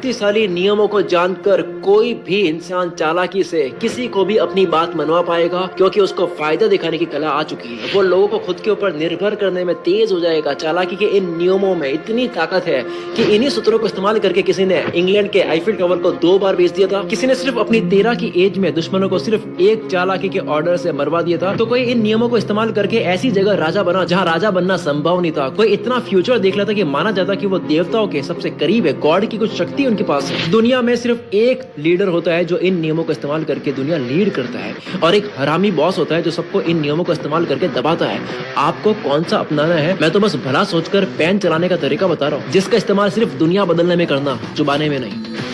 शक्तिशाली नियमों को जानकर कोई भी इंसान चालाकी से किसी को भी अपनी बात मनवा पाएगा, क्योंकि उसको फायदा दिखाने की कला आ चुकी है। वो लोगों को खुद के ऊपर निर्भर करने में तेज हो जाएगा। चालाकी के इन नियमों में इतनी ताकत है कि इन्हीं सूत्रों को इस्तेमाल करके किसी ने इंग्लैंड के आईफिल टावर को 2 बार बेच दिया था। किसी ने सिर्फ अपनी 13 की एज में दुश्मनों को सिर्फ एक चालाकी के ऑर्डर से मरवा दिया था। तो कोई इन नियमों को इस्तेमाल करके ऐसी जगह राजा बना जहाँ राजा बनना संभव नहीं था। कोई इतना फ्यूचर देख लेता कि माना जाता कि वो देवताओं के सबसे करीब है, गॉड की कुछ शक्ति उनके पास है। दुनिया में सिर्फ एक लीडर होता है जो इन नियमों को इस्तेमाल करके दुनिया लीड करता है, और एक हरामी बॉस होता है जो सबको इन नियमों को इस्तेमाल करके दबाता है। आपको कौन सा अपनाना है? मैं तो बस भला सोचकर पेन चलाने का तरीका बता रहा हूँ, जिसका इस्तेमाल सिर्फ दुनिया बदलने में करना, जुबाने में नहीं।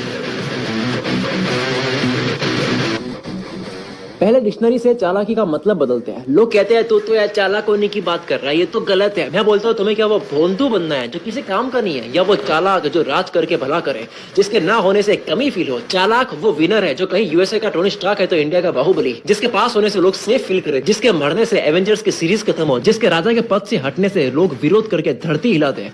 पहले डिक्शनरी से चालाकी का मतलब बदलते हैं। लोग कहते हैं तू तो यार चालाक होने की बात कर रहा है, ये तो गलत है। मैं बोलता हूँ तुम्हें क्या वो भोंदू बनना है जो किसी काम का नहीं है, या वो चालाक जो राज करके भला करे, जिसके ना होने से कमी फील हो। चालाक वो विनर है जो कहीं यूएसए का टोनी स्टार्क है तो इंडिया का बाहुबली, जिसके पास होने से लोग सेफ फील करे, जिसके मरने से एवेंजर्स की सीरीज खत्म हो, जिसके राजा के पद से हटने से लोग विरोध करके धरती हिला दे।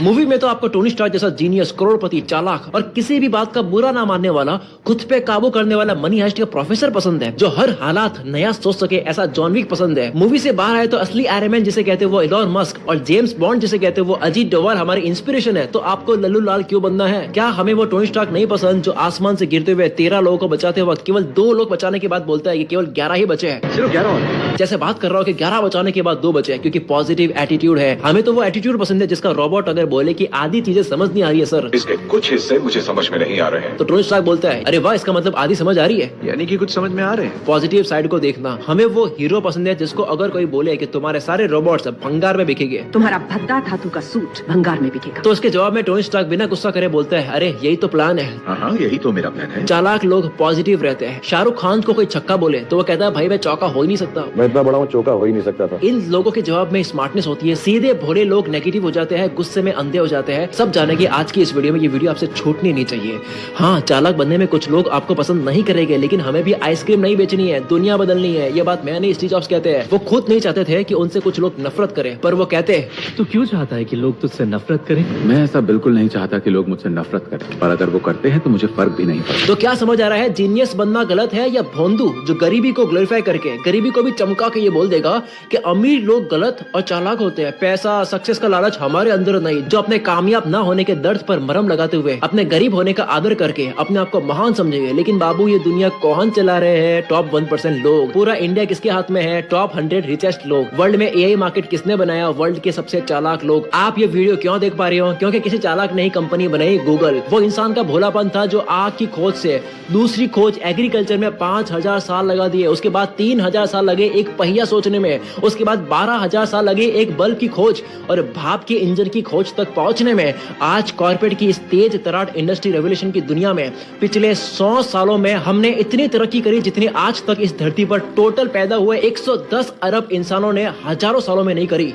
मूवी में तो आपको टोनी स्टार्क जैसा जीनियस, करोड़पति, चालाक और किसी भी बात का बुरा ना मानने वाला, खुद पे काबू करने वाला मनी हाइस्ट का प्रोफेसर पसंद है, जो हर हालात नया सोच सके ऐसा जॉन विक पसंद है। मूवी से बाहर आए तो असली आयरन मैन जिसे कहते हैं वो इलॉन मस्क, और जेम्स बॉन्ड जिसे कहते हैं वो अजीत डोभाल हमारी इंस्पिरेशन है। तो आपको लल्लू लाल क्यों बनना है? क्या हमें वो टोनी स्टार्क नहीं पसंद जो आसमान से गिरते हुए 13 लोगों को बचाते वक्त केवल 2 लोग बचाने के बाद बोलता है कि केवल 11 ही बचे हैं, सिर्फ 11? जैसे बात कर रहा हूँ कि 11 बचाने के बाद 2 बचे, क्योंकि पॉजिटिव एटीट्यूड है। हमें तो वो एटीट्यूड पसंद है जिसका रोबोट अगर बोले कि आधी चीजें समझ नहीं आ रही है सर, इसके कुछ हिस्से मुझे समझ में नहीं आ रहे हैं, तो टोनी स्टार्क बोलता है अरे वाह, इसका मतलब आधी समझ आ रही है, यानी कि कुछ समझ में आ रहे हैं। पॉजिटिव साइड को देखना। हमें वो हीरो पसंद है जिसको अगर कोई बोले कि तुम्हारे सारे रोबोट्स भंगार में बिकेंगे, तुम्हारा भद्दा धातु का सूट भंगार में बिकेगा, तो उसके जवाब में टोनी स्टार्क बिना गुस्सा करे बोलता है अरे यही तो प्लान है। हाँ, यही तो मेरा प्लान है। चालाक लोग पॉजिटिव रहते हैं। शाहरुख खान को कोई छक्का बोले तो वो कहता है भाई मैं चौका हो ही नहीं सकता, मैं इतना बड़ा हूँ चौका हो ही नहीं सकता था। इन लोगों के जवाब में स्मार्टनेस होती है। सीधे भोले लोग नेगेटिव हो जाते हैं, गुस्से में अंधे हो जाते हैं। सब जानेंगे आज की इस वीडियो में। ये वीडियो आपसे छूटनी नहीं चाहिए। हाँ, चालाक बनने में कुछ लोग आपको पसंद नहीं करेंगे, लेकिन हमें भी आइसक्रीम नहीं बेचनी है, दुनिया बदलनी है। ये बात मैं नहीं, स्टीव जॉब्स कहते हैं। वो खुद नहीं चाहते थे कि उनसे कुछ लोग नफरत करें, पर वो कहते तू क्यों चाहता है कि लोग तुझसे नफरत करें? मैं ऐसा बिल्कुल नहीं चाहता कि लोग मुझसे नफरत करें, पर अगर वो करते हैं तो मुझे फर्क भी नहीं पड़ता। तो क्या समझ आ रहा है? जीनियस बनना गलत है, या भोंदू जो गरीबी को ग्लोरीफाई करके, गरीबी को भी चमका के ये बोल देगा कि अमीर लोग गलत और चालाक होते हैं। पैसा, सक्सेस का लालच हमारे अंदर नहीं, जो अपने कामयाब ना होने के दर्द पर मरहम लगाते हुए अपने गरीब होने का आदर करके अपने आप को महान समझेंगे। लेकिन बाबू ये दुनिया कौन चला रहे हैं? टॉप 1% लोग। पूरा इंडिया किसके हाथ में है? टॉप 100 रिचेस्ट लोग। वर्ल्ड में एआई मार्केट किसने बनाया? वर्ल्ड के सबसे चालाक लोग। आप ये वीडियो क्यों देख पा रहे हो? क्योंकि किसी चालाक ने ही कंपनी बनाई, गूगल। वो इंसान का भोलापन था जो आग की खोज से दूसरी खोज एग्रीकल्चर में 5000 साल लगा दिए। उसके बाद 3000 साल लगे एक पहिया सोचने में। उसके बाद 12000 साल लगे एक बल्ब की खोज और भाप के इंजन की खोज तक पहुंचने में। आज कॉर्पोरेट की इस तेज तराट इंडस्ट्री रेवोल्यूशन की दुनिया में पिछले 100 सालों में हमने इतनी तरक्की करी जितनी आज तक इस धरती पर टोटल पैदा हुए 110 अरब इंसानों ने हजारों सालों में नहीं करी।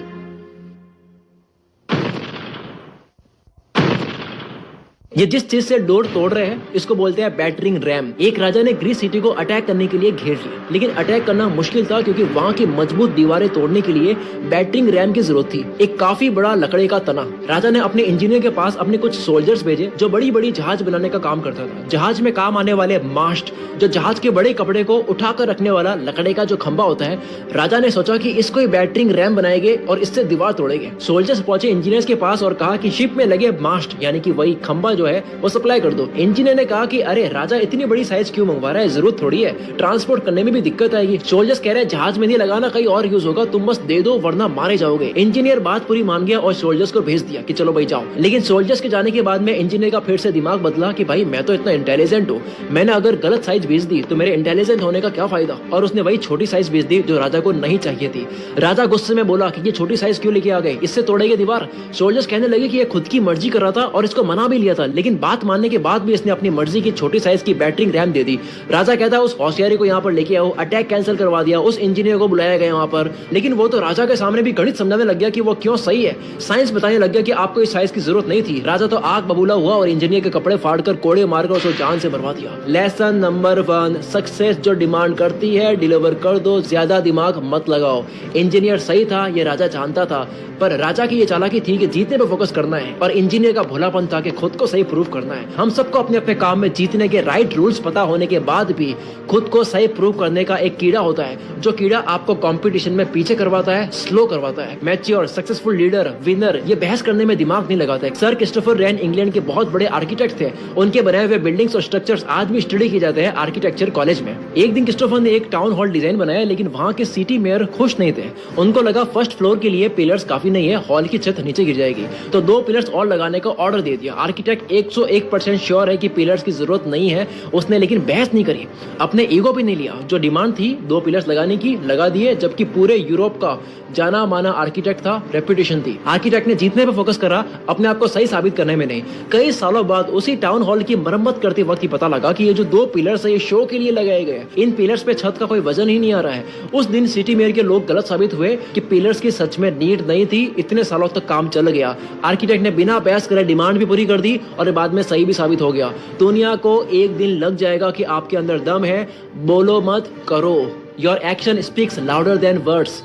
ये जिस चीज से डोर तोड़ रहे हैं इसको बोलते हैं बैटरिंग रैम। एक राजा ने ग्रीस सिटी को अटैक करने के लिए घेर लिया, लेकिन अटैक करना मुश्किल था क्योंकि वहां की मजबूत दीवारें तोड़ने के लिए बैटरिंग रैम की जरूरत थी। एक काफी बड़ा लकड़े का तना। राजा ने अपने इंजीनियर के पास अपने कुछ सोल्जर्स भेजे जो बड़ी बड़ी जहाज बनाने का काम करता था। जहाज में काम आने वाले मास्ट, जो जहाज के बड़े कपड़े को उठाकर रखने वाला लकड़े का जो खंभा होता है। राजा ने सोचा कि इसको ही बैटरिंग रैम बनाएंगे और इससे दीवार तोड़ेंगे। सोल्जर्स पहुंचे इंजीनियर्स के पास और कहा कि शिप में लगे मास्ट यानी कि वही खंभा जो है वो सप्लाई कर दो। इंजीनियर ने कहा कि अरे राजा इतनी बड़ी साइज क्यों मंगवा रहा है, जरूरत थोड़ी है, ट्रांसपोर्ट करने में भी दिक्कत आएगी। सोल्जर्स कह रहे हैं जहाज में नहीं लगाना, कहीं और यूज होगा, तुम बस दे दो वरना मारे जाओगे। इंजीनियर बात पूरी मान गया और सोल्जर्स को भेज दिया कि चलो भाई जाओ। लेकिन सोल्जर्स के जाने के बाद में इंजीनियर का फिर से दिमाग बदला कि भाई मैं तो इतना इंटेलिजेंट हूँ, मैंने अगर गलत साइज भेज दी तो मेरे इंटेलिजेंट होने का क्या फायदा। और उसने वही छोटी साइज भेज दी जो राजा को नहीं चाहिए थी। राजा गुस्से में बोला कि ये छोटी साइज क्यों लेके आ गए, इससे तोड़ेंगे दीवार। सोल्जर्स कहने लगे कि ये खुद की मर्जी कर रहा था और इसको मना भी लिया था, लेकिन बात मानने के बाद भी इसने अपनी मर्जी की छोटी साइज की बैटरिंग रैम दे दी। राजा कहता है उस होशियारी को यहाँ पर लेके आओ, अटैक कैंसिल करवा दिया, उस इंजीनियर को बुलाया गया वहां पर, लेकिन वो तो राजा के सामने भी गणित समझाने लग गया कि वो क्यों सही है। साइंस बताने लग गया कि आपको इस साइज की जरूरत नहीं थी। राजा तो आग बबूला हुआ और इंजीनियर के कपड़े फाड़कर कोड़े मारकर उसको जान से मरवा दिया। लेसन नंबर 1, सक्सेस जो डिमांड करती है डिलीवर कर दो, ज्यादा दिमाग मत लगाओ। इंजीनियर सही था, ये राजा जानता था, पर राजा की ये चालाकी थी कि जीतने पे फोकस करना है और इंजीनियर का भोलापन था कि खुद को सही प्रूव करना है। हम सबको अपने अपने काम में जीतने के राइट रूल्स पता होने के बाद भी खुद को सही प्रूव करने का एक कीड़ा होता है, जो कीड़ा आपको कंपटीशन में पीछे करवाता है, स्लो करवाता है। मैच्योर सक्सेसफुल लीडर विनर ये बहस करने में दिमाग नहीं लगाता है। सर क्रिस्टोफर रैन इंग्लैंड के बहुत बड़े आर्किटेक्ट थे, उनके बनाए हुए बिल्डिंग्स और स्ट्रक्चर्स आज भी स्टडी किए जाते हैं आर्किटेक्चर कॉलेज में। एक दिन क्रिस्टोफर ने एक टाउन हॉल डिजाइन बनाया, लेकिन वहाँ के सिटी मेयर खुश नहीं थे। उनको लगा फर्स्ट फ्लोर के लिए पिलर्स काफी नहीं है, हॉल की छत नीचे गिर जाएगी, तो 2 पिलर्स और लगाने का ऑर्डर दे दिया। आर्किटेक्ट 101% श्योर है कि पिलर्स की जरूरत नहीं है, उसने लेकिन बहस नहीं करी, अपने ईगो भी नहीं लिया। जो डिमांड थी 2 पिलर्स लगाने की लगा दिए, जबकि पूरे यूरोप का जाना माना आर्किटेक्ट था, रेपुटेशन थी। आर्किटेक्ट ने जीतने पर फोकस करा, अपने आप को सही साबित करने में नहीं। कई सालों बाद उसी टाउन हॉल की मरम्मत करते वक्त ही पता लगा कि ये जो 2 पिलर्स है ये शो के लिए लगाए गए, इन पिलर्स पे छत का कोई वजन ही नहीं आ रहा है। उस दिन सिटी मेयर के लोग गलत साबित हुए कि पिलर्स की सच में नीड नहीं थी। इतने सालों तक काम चल गया, आर्किटेक्ट ने बिना बहस करे डिमांड भी पूरी कर दी और बाद में सही भी साबित हो गया। दुनिया को एक दिन लग जाएगा कि आपके अंदर दम है, बोलो मत करो। Your action speaks louder than words.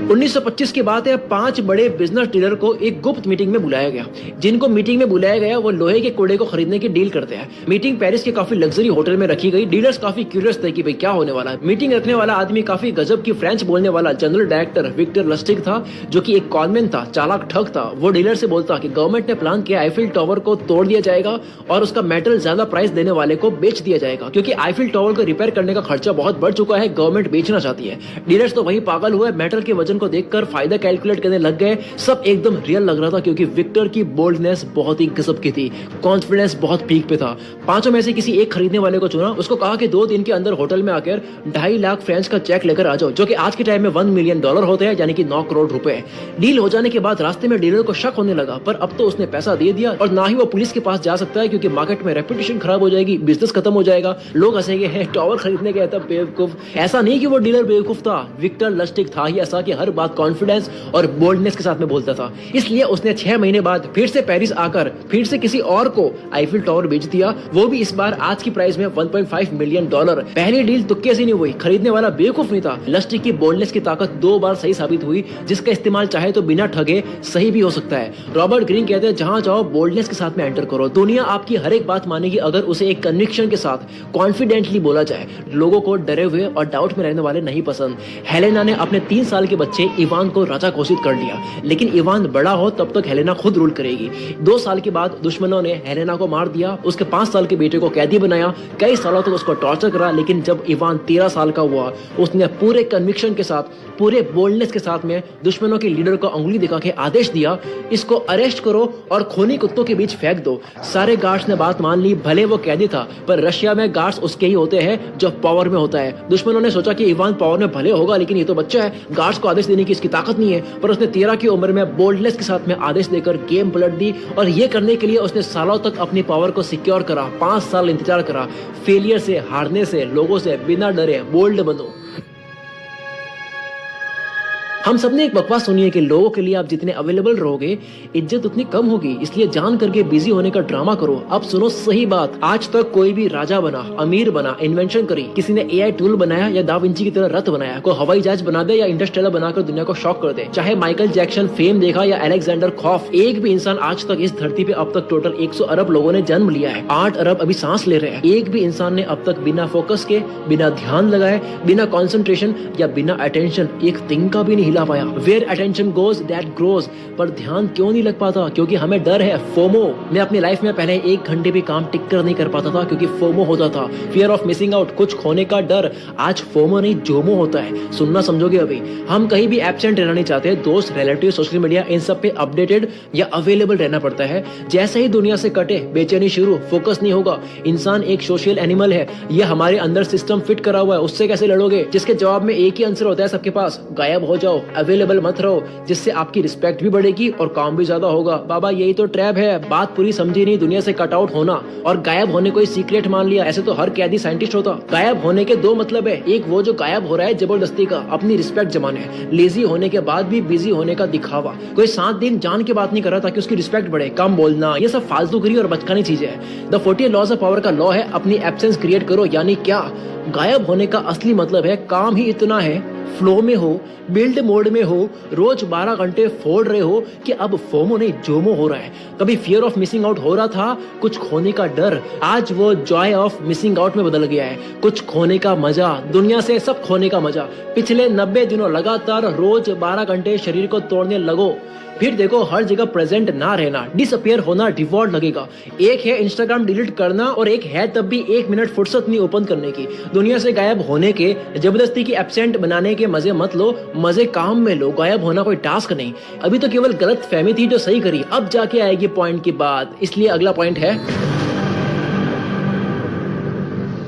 1925 की बात है, 5 बड़े बिजनेस डीलर को एक गुप्त मीटिंग में बुलाया गया। जिनको मीटिंग में बुलाया गया वो लोहे के कूड़े को खरीदने की डील करते हैं। मीटिंग पेरिस के काफी लग्जरी होटल में रखी गई। डीलर्स काफी क्यूरियस थे कि भाई क्या होने वाला है। मीटिंग रखने वाला आदमी काफी गजब की फ्रेंच बोलने वाला जनरल डायरेक्टर विक्टर लस्टिग था, जो कि एक कॉनमैन था, चालाक ठग था। वो डीलर से बोलता कि गवर्नमेंट ने प्लान किया आईफिल टावर को तोड़ दिया जाएगा और उसका मेटल ज्यादा प्राइस देने वाले को बेच दिया जाएगा, क्योंकि आईफिल टावर को रिपेयर करने का खर्चा बहुत बढ़ चुका है, गवर्नमेंट बेचना चाहती है। डीलर्स तो वही पागल हुए, मेटल के वजन को देखकर फायदा कैलकुलेट करने लग गए। सब एकदम रियल लग रहा था, क्योंकि विक्टर की बोल्डनेस बहुत ही गजब की थी, कॉन्फिडेंस बहुत पीक पे था। 5 में से किसी एक खरीदने वाले को चुना, उसको कहा कि 2 दिन के अंदर होटल में आकर 2.5 लाख फ्रेंच का चेक लेकर आ जाओ, जो कि आज के टाइम में $1 मिलियन होते हैं, यानी कि 9 करोड़ रुपए। डील हो जाने के बाद रास्ते में डीलर को शक होने लगा, पर अब तो उसने पैसा दे दिया और ना ही वो पुलिस के पास जा सकता है, क्योंकि मार्केट में रेपुटेशन खराब हो जाएगी, बिजनेस खत्म हो जाएगा, लोग हंसेंगे, हैं टावर खरीदने गया था बेवकूफ। ऐसा नहीं कि वो डीलर बेवकूफ था, विक्टर लस्टिग था ही ऐसा कि हर बात कॉन्फिडेंस और बोल्डनेस के साथ में बोलता था। इसलिए उसने 6 महीने बाद फिर से पेरिस आकर फिर से किसी और को आईफिल टावर बेच दिया, वो भी इस बार आज की प्राइस में $1.5 मिलियन। पहली डील तुक्के से नहीं हुई, खरीदने वाला बेवकूफ नहीं था। लस्टिग की बोल्डनेस की ताकत 2 बार सही साबित हुई, जिसका इस्तेमाल चाहे तो बिना ठगे सही भी हो सकता है। रॉबर्ट ग्रीन कहते हैं जहां जाओ बोल्डनेस के साथ में एंटर करो। दुनिया आपकी हर एक बात मानेगी अगर उसे एक कन्विक्शन के साथ कॉन्फिडेंटली बोला जाए। लोगों को डरे हुए और डाउट में रहने वाले नहीं पसंद। हेलेना ने अपने 3 साल के बच्चे इवान को राजा घोषित कर लिया, लेकिन इवान बड़ा हो तब तक हेलेना खुद रूल करेगी। 2 साल के बाद दुश्मनों ने हेलेना को मार दिया, उसके 5 साल के बेटे को कैदी बनाया, कई सालों तक उसको टॉर्चर करा। लेकिन जब इवान 13 साल का हुआ, उसने पूरे कन्विक्शन के साथ, पूरे बोल्डनेस के साथ में दुश्मनों के लीडर को उंगली दिखा के आदेश दिया, इसको अरेस्ट करो और खूनी कुत्तों के बीच फेंक दो। सारे गार्ड्स ने बात मान ली, भले वो कैदी था, पर रशिया में गार्ड्स उसके ही होते हैं जो पावर में होता है। दुश्मनों ने सोचा कि इवान पावर में भले होगा, लेकिन ये तो बच्चा है, गार्ड्स को आदेश देने की इसकी ताकत नहीं है, पर उसने 13 की उम्र में बोल्डनेस के साथ में आदेश देकर गेम पलट दी। और ये करने के लिए उसने सालों तक अपनी पावर को सिक्योर करा, 5 साल इंतजार करा। फेलियर से, हारने से, लोगों से बिना डरे बोल्ड बनो। हम सबने एक बकवास सुनी है कि लोगों के लिए आप जितने अवेलेबल रहोगे इज्जत उतनी कम होगी, इसलिए जान करके बिजी होने का ड्रामा करो। अब सुनो सही बात, आज तक कोई भी राजा बना, अमीर बना, इन्वेंशन करी, किसी ने एआई टूल बनाया या दा विंची की तरह रथ बनाया, कोई हवाई जहाज बना दे या इंटरस्टेलर बनाकर दुनिया को शॉक कर दे, चाहे माइकल जैक्सन फेम देखा या अलेक्जेंडर खौफ, एक भी इंसान आज तक इस धरती पे अब तक टोटल 100 अरब लोगों ने जन्म लिया है, 8 अरब अभी सांस ले रहे हैं। एक भी इंसान ने अब तक बिना फोकस के, बिना ध्यान लगाए, बिना कॉन्सेंट्रेशन या बिना अटेंशन एक तिनका भी नहीं हिला पाया। Where attention goes that grows. पर ध्यान क्यों नहीं लग पाता? क्योंकि हमें डर है, फोमो। मैं अपनी लाइफ में पहले 1 घंटे भी काम टिक कर नहीं कर पाता था, क्योंकि फोमो होता था, फियर ऑफ मिसिंग आउट, कुछ खोने का डर। आज फोमो नहीं जोमो होता है, सुनना समझोगे अभी। हम कहीं भी एब्सेंट रहना नहीं चाहते, दोस्त, रिलेटिव, सोशल मीडिया, इन सब पे अपडेटेड या अवेलेबल रहना पड़ता है। जैसे ही दुनिया से कटे, बेचैनी शुरू, फोकस नहीं होगा। इंसान एक सोशल एनिमल है, ये हमारे अंदर सिस्टम फिट करा हुआ है, उससे कैसे लड़ोगे? जिसके जवाब में एक ही आंसर होता है सबके पास, गायब हो जाओ, अवेलेबल मत रहो, जिससे आपकी रिस्पेक्ट भी बढ़ेगी और काम भी ज्यादा होगा। बाबा यही तो ट्रैप है, बात पूरी समझी नहीं, दुनिया से कट आउट होना और गायब होने को सीक्रेट मान लिया। ऐसे तो हर कैदी साइंटिस्ट होता। गायब होने के दो मतलब है, एक वो जो गायब हो रहा है जबरदस्ती का अपनी रिस्पेक्ट जमाने, लेजी होने के बाद भी बिजी होने का दिखावा। कोई 7 दिन जान के बात नहीं कर रहा ताकि उसकी रिस्पेक्ट बढ़े, कम बोलना, ये सब फालतूगिरी और बचकानी चीजें है। द 40 लॉज ऑफ पावर का लॉ है अपनी एब्सेंस क्रिएट करो, यानी क्या, गायब होने का असली मतलब है काम ही इतना है, फ्लो में हो, बिल्ड मोड में हो, रोज 12 घंटे फोड़ रहे हो कि अब फोमो नहीं जोमो हो रहा है। कभी फियर ऑफ मिसिंग आउट हो रहा था, कुछ खोने का डर, आज वो जॉय ऑफ मिसिंग आउट में बदल गया है। कुछ खोने का मजा, दुनिया से सब खोने का मजा। पिछले 90 दिनों लगातार रोज 12 घंटे शरीर को तोड़ने लगो, फिर देखो हर जगह प्रेजेंट ना रहना, डिसअपियर होना डिफॉल्ट लगेगा। एक है इंस्टाग्राम डिलीट करना और एक है तब भी 1 मिनट फुर्सत नहीं ओपन करने की। दुनिया से गायब होने के, जबरदस्ती की एब्सेंट बनाने के मजे मत लो, मजे काम में लो। गायब होना कोई टास्क नहीं। अभी तो केवल गलत फहमी थी जो सही करी, अब जाके आएगी पॉइंट की बात। इसलिए अगला पॉइंट है,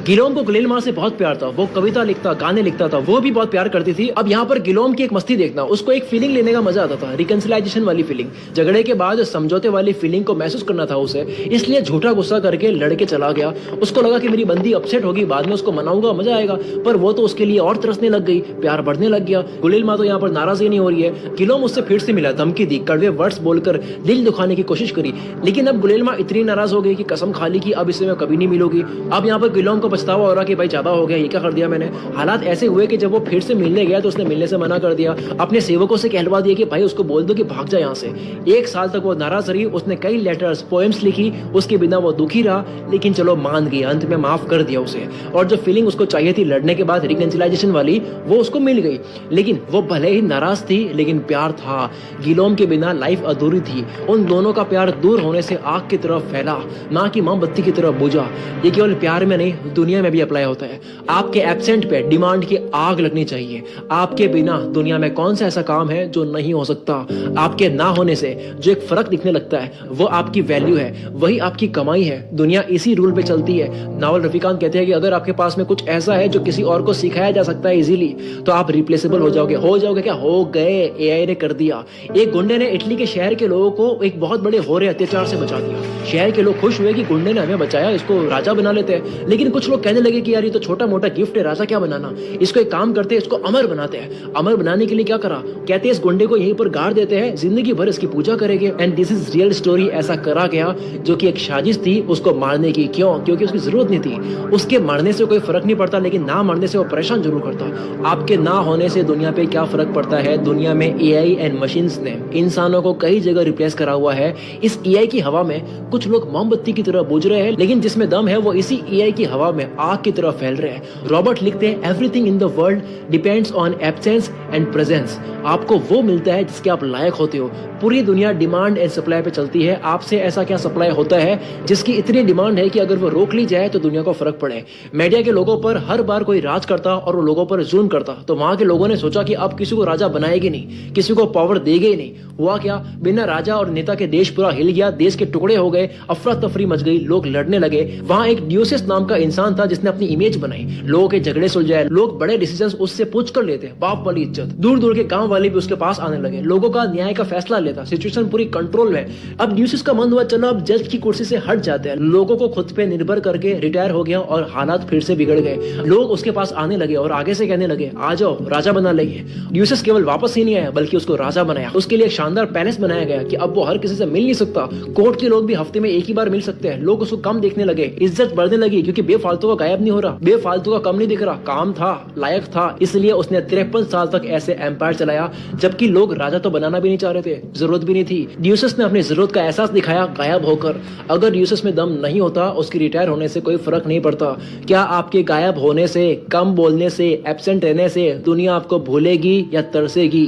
गिलोम को गुलेलमा से बहुत प्यार था। वो कविता लिखता, गाने लिखता था, वो भी बहुत प्यार करती थी। अब यहाँ पर गिलोम की एक मस्ती देखना, उसको एक फीलिंग लेने का मजा आता था, रिकंसिलाइजेशन वाली फीलिंग, झगड़े के बाद समझौते वाली फीलिंग को महसूस करना था उसे। इसलिए झूठा गुस्सा करके लड़के चला गया। उसको लगा कि मेरी बंदी अपसेट होगी, बाद में उसको मनाऊंगा, मजा आएगा, पर वो तो उसके लिए और तरसने लग गई, प्यार बढ़ने लग गया। गुलेलमा तो यहाँ पर नाराज ही नहीं हो रही है। गिलोम उससे फिर से मिला, धमकी दी, कड़वे वर्ड्स बोलकर दिल दुखाने की कोशिश करी, लेकिन अब गुलेलमा इतनी नाराज हो गई कि कसम खा ली कि अब इससे मैं कभी नहीं मिलूंगी। अब यहाँ पर गिलोम को पछतावा हो रहा कि भाई ज्यादा हो गया, ये क्या कर दिया मैंने। हालात ऐसे हुए कि जब वो फिर से मिलने गया तो उसने मिलने से मना कर दिया, अपने सेवकों से कहलवा दिया कि भाई उसको बोल दो कि भाग जाए यहाँ से। 1 साल तक वो नाराज रही, उसने कई लेटर्स, पोएम्स लिखी, उसके बिना वो दुखी रहा, लेकिन चलो मान गई, अंत में माफ कर दिया उसे। और जो फीलिंग उसको चाहिए थी लड़ने के बाद, रिकंसिलाइजेशन वाली, वो उसको मिल गई। लेकिन वो भले ही नाराज थी, लेकिन प्यार था। गिलोम के बिना लाइफ अधूरी थी। उन दोनों का प्यार दूर होने से आग की तरफ फैला, ना कि मोमबत्ती की तरफ बुझा। ये केवल प्यार में नहीं, दुनिया में भी अप्लाई होता है। आपके एब्सेंट पे डिमांड की आग लगनी चाहिए। आपके बिना दुनिया में कौन सा ऐसा काम है जो नहीं हो सकता। आपके ना होने से जो एक फर्क दिखने लगता है, वो आपकी वैल्यू है, वही आपकी कमाई है। दुनिया इसी रूल पे चलती है। नावल रफीकांत कहते हैं कि अगर आपके पास में कुछ ऐसा है जो किसी और को सिखाया जा सकता है इजीली, तो आप रिप्लेसेबल हो जाओगे। हो जाओगे क्या, हो गए, एआई ने कर दिया। एक गुंडे ने इटली के शहर के लोगों को एक बहुत बड़े हो रहे अत्याचार से बचा दिया। शहर के लोग खुश हुए कि गुंडे ने हमें बचाया, इसको राजा बना लेते हैं। लेकिन कुछ लोग कहने लगे कि यार ये तो छोटा मोटा गिफ्ट है, राजा क्या बनाना, इसको एक काम करते हैं, इसको अमर बनाते हैं। अमर बनाने के लिए क्या करा, कहते हैं इस गुंडे को यहीं पर गाड़ देते हैं, जिंदगी भर इसकी पूजा करेंगे। And this is real story. ऐसा करा गया, जो कि एक साजिश थी उसको मारने की। क्यों? क्योंकि उसकी जरूरत नहीं थी। उसके मरने से कोई फर्क नहीं पड़ता, लेकिन ना मरने से वो परेशान जरूर करता। आपके ना होने से दुनिया पे क्या फर्क पड़ता है। दुनिया में एआई एंड मशीन्स ने इंसानों को कई जगह रिप्लेस करा हुआ है। इस एआई की हवा में कुछ लोग मोमबत्ती की तरह बुझ रहे हैं, लेकिन जिसमें दम है वो इसी एआई की हवा में आग की तरह फैल रहे हैं। रॉबर्ट लिखते हैं, everything in the world depends on absence and presence. आपको वो मिलता है जिसके आप लायक होते हो। पूरी दुनिया डिमांड एंड सप्लाई पे चलती है। आपसे ऐसा क्या सप्लाई होता है जिसकी इतनी डिमांड है कि अगर वो रोक ली जाए तो दुनिया को फर्क पड़े। मीडिया के लोगों पर हर बार कोई राज करता और वो लोगों पर जुल्म करता, तो वहां के लोगों ने सोचा कि अब किसी को राजा बनाएगी नहीं, किसी को पावर देगे ही नहीं। हुआ क्या, बिना राजा और नेता के देश पूरा हिल गया, देश के टुकड़े हो गए, अफरा तफरी मच गई, लोग लड़ने लगे। वहां एक ड्यूसिस नाम का इंसान था जिसने अपनी इमेज बनाई, लोगों के झगड़े सुलझाए, लोग बड़े डिसीजंस उससे पूछ कर लेते, बाप वाली इज्जत। दूर दूर के गांव वाले भी उसके पास आने लगे, लोगों का न्याय का फैसला लेता, सिचुएशन पूरी कंट्रोल में। अब ड्यूसिस का मन हुआ चलो अब जज की कुर्सी से हट जाते हैं, लोगों को खुद पे निर्भर करके रिटायर हो गया और हालात फिर से बिगड़ गए। लोग उसके पास आने लगे और आगे से कहने लगे आ जाओ राजा बना लेंगे। ड्यूसिस केवल वापस ही नहीं आया बल्कि उसको राजा बनाया। उसके लिए एक शानदार पैलेस बनाया गया कि अब वो हर किसी से मिल नहीं सकता, कोर्ट के लोग भी हफ्ते में एक ही बार मिल सकते हैं। लोग उसको कम देखने लगे, इज्जत बढ़ने लगी क्योंकि बेफालतू का गायब नहीं हो रहा, बेफालतू का कम नहीं दिख रहा, काम था, लायक था। इसलिए उसने 53 साल तक ऐसे एम्पायर चलाया, जबकि लोग राजा तो बनाना भी नहीं चाह रहे थे, जरूरत भी नहीं थी। ड्यूसिस ने अपनी जरूरत का एहसास दिखाया गायब होकर। अगर ड्यूसिस में दम नहीं होता, उसकी रिटायर होने से कोई फर्क नहीं पड़ता। क्या आपके गायब होने से, कम बोलने से, एब्सेंट रहने से दुनिया आपको भूलेगी या तरसेगी?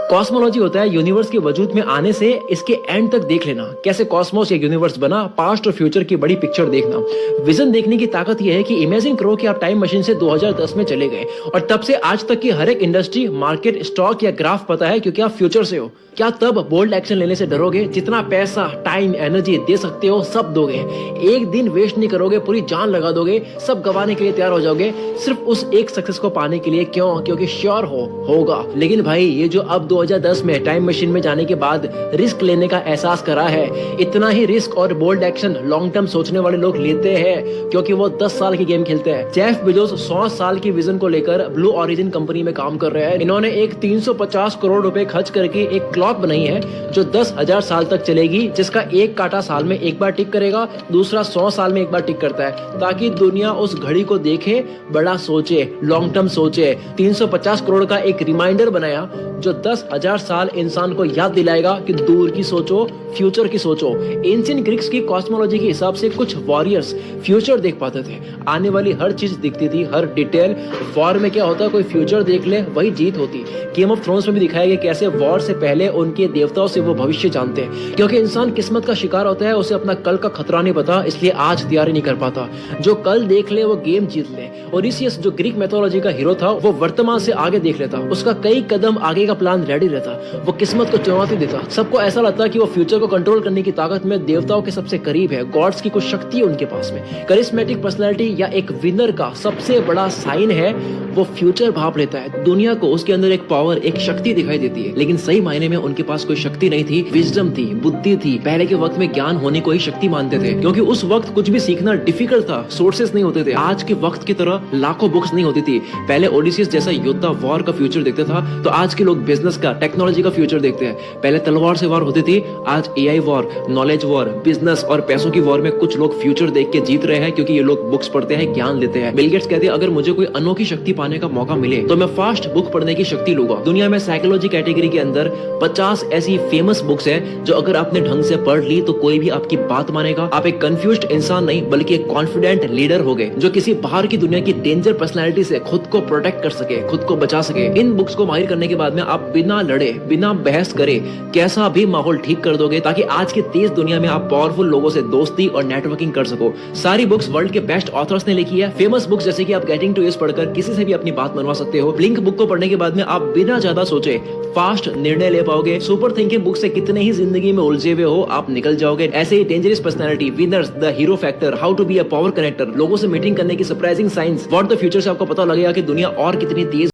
कॉस्मोलॉजी होता है यूनिवर्स के वजूद में आने से इसके एंड तक देख लेना, कैसे कॉस्मोस या यूनिवर्स बना, पास्ट और फ्यूचर की बड़ी पिक्चर देखना। विजन देखने की ताकत यह है कि इमेजिन करो कि आप टाइम मशीन से 2010 में चले गए और तब से आज तक की हर एक इंडस्ट्री, मार्केट, स्टॉक या ग्राफ पता है क्योंकि आप फ्यूचर से हो। क्या तब बोल्ड एक्शन लेने से डरोगे? जितना पैसा, टाइम, एनर्जी दे सकते हो सब दोगे, एक दिन वेस्ट नहीं करोगे, पूरी जान लगा दोगे, सब गवाने के लिए तैयार हो जाओगे सिर्फ उस एक सक्सेस को पाने के लिए। क्यों? क्योंकि श्योर होगा। लेकिन भाई ये जो अब 2010 में टाइम मशीन में जाने के बाद रिस्क लेने का एहसास करा है, इतना ही रिस्क और बोल्ड एक्शन लॉन्ग टर्म सोचने वाले लोग लेते हैं क्योंकि वो 10 साल की गेम खेलते हैं। जेफ बेजोस 100 साल की विजन को लेकर ब्लू ओरिजिन कंपनी में काम कर रहे हैं। इन्होंने एक 350 करोड़ रुपए खर्च करके एक क्लॉक बनाई है जो 10,000 साल तक चलेगी, जिसका एक कांटा साल में एक बार टिक करेगा, दूसरा 100 साल में एक बार टिक करता है, ताकि दुनिया उस घड़ी को देखे, बड़ा सोचे, लॉन्ग टर्म सोचे। 350 करोड़ का एक रिमाइंडर बनाया जो 10,000 साल इंसान को याद दिलाएगा कि दूर की सोचो, फ्यूचर की सोचो। एंशिएंट ग्रीक्स की कॉस्मोलॉजी के हिसाब से कुछ वॉरियर्स फ्यूचर देख पाते थे, आने वाली हर चीज दिखती थी, हर डिटेल। वॉर में क्या होता, कोई फ्यूचर देख ले वही जीत होती। गेम ऑफ थ्रोन्स में भी दिखाया गया कैसे वॉर से पहले उनके देवताओं से वो भविष्य जानते हैं, क्योंकि इंसान किस्मत का शिकार होता है, उसे अपना कल का खतरा नहीं पता, इसलिए आज तैयारी नहीं कर पाता। जो कल देख ले वो गेम जीत ले। ओडिसियस जो ग्रीक मैथोलॉजी का हीरो था, वो वर्तमान से आगे देख लेता, उसका कई कदम आगे का प्लान रेडी रहता, वो किस्मत को चुनौती देता। सबको ऐसा लगता कि वो फ्यूचर को कंट्रोल करने की ताकत में देवताओं के सबसे करीब है, गॉड्स की कुछ शक्ति है उनके पास में। करिस्मेटिक पर्सनैलिटी या एक विनर का सबसे बड़ा साइन है वो फ्यूचर भाप लेता है। दुनिया को उसके अंदर एक पावर, एक शक्ति दिखाई देती है, लेकिन सही मायने में उनके पास कोई शक्ति नहीं थी, विजडम थी, बुद्धि थी। पहले के वक्त में ज्ञान होने को ही शक्ति मानते थे, क्योंकि उस वक्त कुछ भी सीखना डिफिकल्ट था, सोर्सेस नहीं होते थे। आज के वक्त की तरह लाखों बुक्स नहीं होती थी। पहले ओडिसियस जैसा योद्धा वॉर का फ्यूचर देखता था, तो आज के लोग बिजनेस का, टेक्नोलॉजी का फ्यूचर देखते हैं। पहले तलवार से वॉर होती थी, आज AI war, knowledge war, business और पैसों की वॉर में कुछ लोग फ्यूचर देख के जीत रहे हैं, क्योंकि ये लोग बुक्स पढ़ते हैं, ज्ञान लेते हैं। बिल गेट्स कहते हैं अगर मुझे कोई अनोखी शक्ति पाने का मौका मिले तो मैं फास्ट बुक पढ़ने की शक्ति लूंगा। दुनिया में साइकोलॉजी कैटेगरी के अंदर 50 ऐसी फेमस बुक्स है जो अगर आपने ढंग से पढ़ ली तो कोई भी आपकी बात मानेगा। आप एक कंफ्यूज्ड इंसान नहीं बल्कि एक कॉन्फिडेंट लीडर हो गए, जो किसी बाहर की दुनिया की डेंजर पर्सनैलिटी से खुद को प्रोटेक्ट कर सके, खुद को बचा सके। इन बुक्स को माहिर करने के बाद में आप बिना लड़े, बिना बहस करे कैसा भी माहौल ठीक कर दोगे, ताकि आज की तेज दुनिया में आप पावरफुल लोगों से दोस्ती और नेटवर्किंग कर सको। सारी बुक्स वर्ल्ड के बेस्ट ऑथर्स ने लिखी है। फेमस बुक्स जैसे कि आप गेटिंग टू ईस्ट पढ़कर किसी से भी अपनी बात मनवा सकते हो। ब्लिंक बुक को पढ़ने के बाद में आप बिना ज्यादा सोचे फास्ट निर्णय ले पाओगे। सुपर थिंकिंग बुक से कितने ही जिंदगी में उलझे हुए हो आप निकल जाओगे। ऐसे ही dangerous personality, winners, the hero factor, how to be a power connector, लोगों से मीटिंग करने की surprising science, what the future से आपको पता लगेगा कि दुनिया और कितनी तेज